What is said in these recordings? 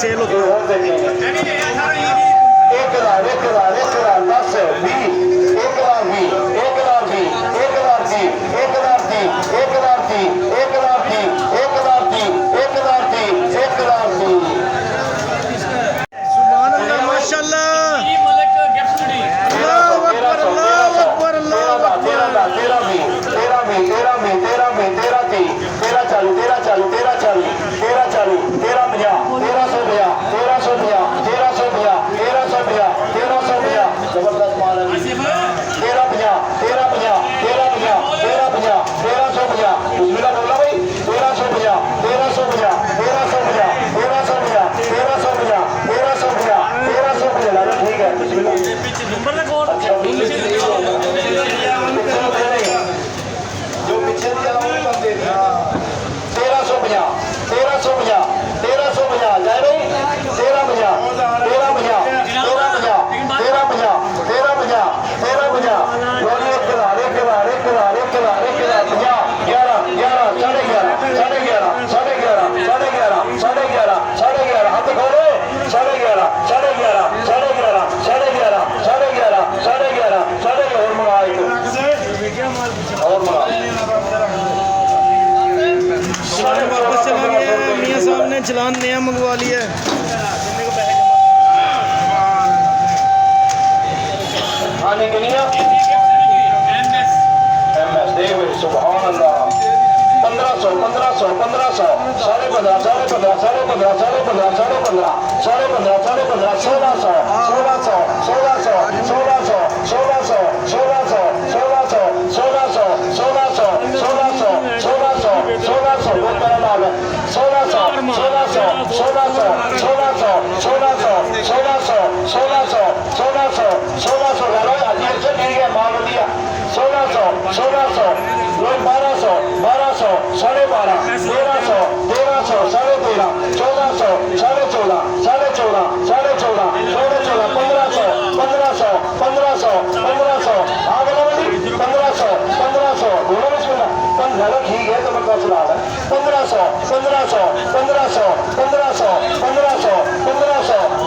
Cell होती है। 12 वापस चला गया है। मियाँ साहब ने चलान नया मंगवा लिया है। सुभान अल्लाह 1500 1500 साढ़े 15 साढ़े 15 साढ़े 15 साढ़े 15 साढ़े 15 साढ़े 15 साढ़े 15 1600 1600 1600 1600 1600 1600 1600 1600 1600 1600 1600 वो मेरा नाम है 1600 1600 1600 1600 1600 1600 1600 1600 1600 लगा ये से ठीक है मांग दिया 1600 1600 1200 1200 साढ़े 12 1300 1300 साढ़े 13 1400 साढ़े 14 साढ़े 14 साढ़े 14 साढ़े 14 1500 1500 1500 1500 आगे लगा 1500 1500 बोलो बिस्मिल्लाह 15 ठीक है तो मैं कौन सुना रहा है 1500 1500 1500 1500 1500 1500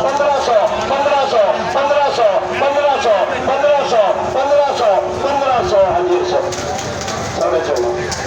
1500 1500 1500 1500 1500 1500 1500 हाजी सर साढ़े 14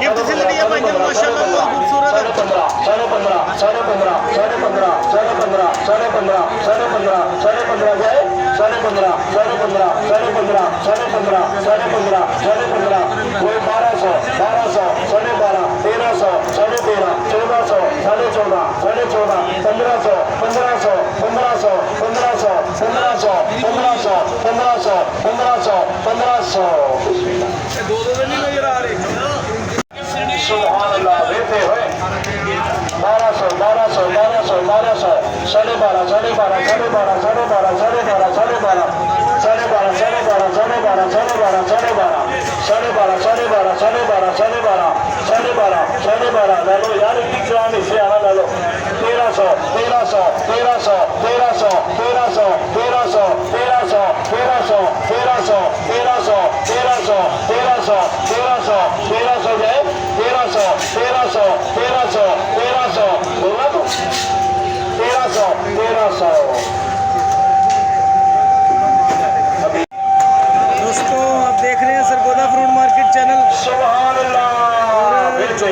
ये फैसिलिटी है भाई माशाल्लाह बहुत खूबसूरत है। 1300 1100। दोस्तों आप देख रहे हैं सरगोदा फ्रूट मार्केट चैनल। सुभान अल्लाह।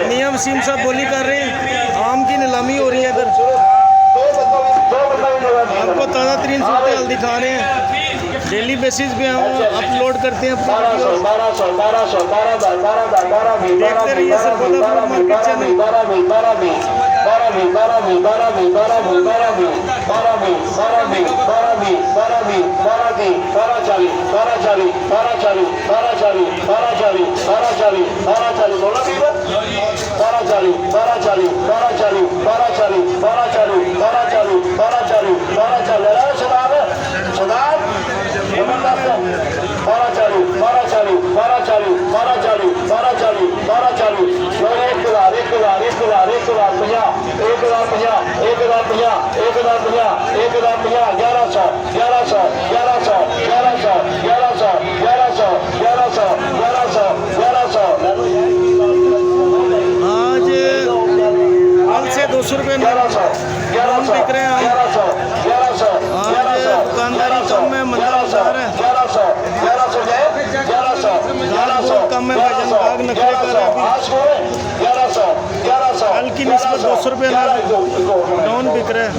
मियां वसीम साहब बोली कर रहे हैं, आम की नीलामी हो रही है इधर। आपको ताज़ा तरीन सूरत हाल दिखा रहे हैं, डेली बेसिस पे हम अपलोड करते हैं अपनी वीडियो। देखते रहिए सरगोदा फ्रूट मार्केट चैनल। 200 रुपये बिक रहे हैं। आज दुकानदारी कम है, मंदा बाजार है, बहुत कम है। भाईजान गाहक नखरे कर रहे हैं। कल की निस्बत 200 रुपये डाउन बिक रहा है।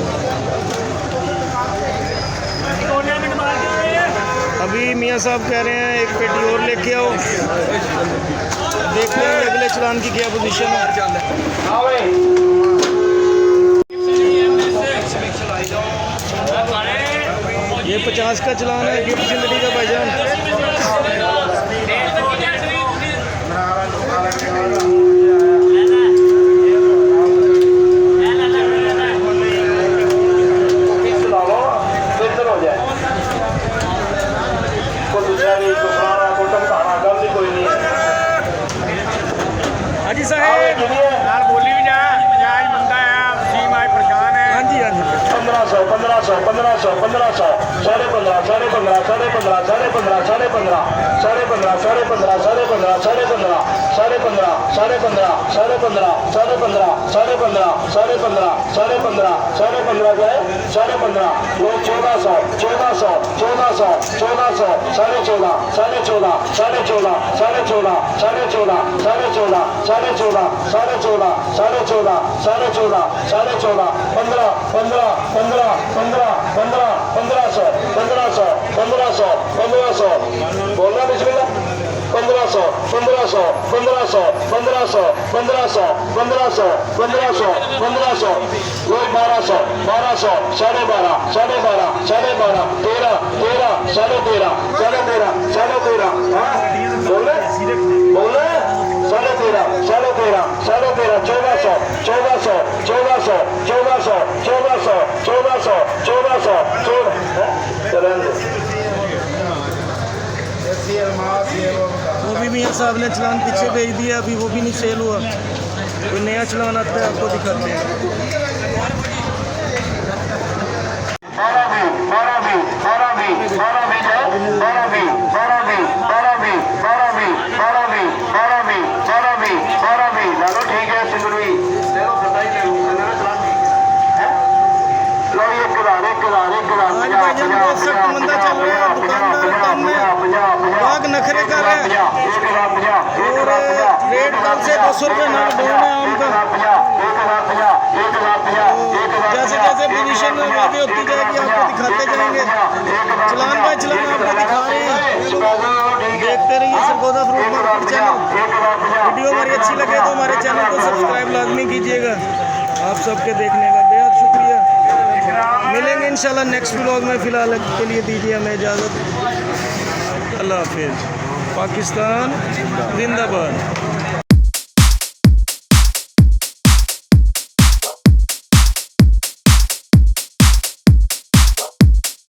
अभी मियाँ साहब कह रहे हैं एक पेटी और लेके आओ। देखते हैं अगले चलान की क्या पोजीशन है। ये 50 का चलान है, गिफ्ट जिंदगी का भाईजान। हाजी साहब बोली भी जा बंदा है, वसीम आज परेशान है। हाँ जी हाँ जी। 1500 1500 1500 साढ़े 15 साढ़े 15 साढ़े 15 साढ़े 15 साढ़े 15 साढ़े 15 साढ़े 15 साढ़े 15 साढ़े 15 साढ़े 15 साढ़े 15 साढ़े 15 साढ़े 15 साढ़े 15 साढ़े 15 साढ़े 15 साढ़े 15 जो है साढ़े 15 वो 1400 1400 1400 1400 साढ़े 14 साढ़े 14 साढ़े 14 साढ़े 14 साढ़े 14 साढ़े 14 साढ़े 14 साढ़े 14 साढ़े 14 साढ़े 14 साढ़े 14 15 15 15 15 15 1500 1500 1500 1500 बोलना बिस्मिल्लाह। 1500 1500 1500 1500 1500 1500 1500 1500 वो 1200 1200 साढ़े 12 साढ़े 12 साढ़े 12 13 13 साढ़े 13 साढ़े 13 साढ़े 13 हाँ बोले बोले साढ़े 13 साढ़े 13 साढ़े 13 1400 1400 1400 1400 1400 1400 1400 वो भी मियाँ साहब ने चलान पीछे भेज दिया, अभी वो भी नहीं सेल हुआ। कोई नया चलान आता है आपको दिखाते हैं। 5 भाईजान बहुत सख्त मंदा चल रहा है, दुकानदार कम है, गाहक नखरे कर रहे हैं और रेट कल से 200 रुपये ना डाउन है आम का। जैसे जैसे पोजीशन आगे होती जाएगी आपको दिखाते जाएंगे, चलान बाय चलान आपको दिखा रहे हैं। देखते रहिए Sargodha fruit market channel. Video हमारी अच्छी लगे तो हमारे चैनल को सब्सक्राइब लाजमी कीजिएगा। आप सबके देखने का बेहद शुक्रिया। मिलेंगे इंशाल्लाह नेक्स्ट व्लॉग में। फ़िलहाल के लिए दीजिए हमें इजाज़त। अल्लाह हाफिज़। पाकिस्तान जिंदाबाद।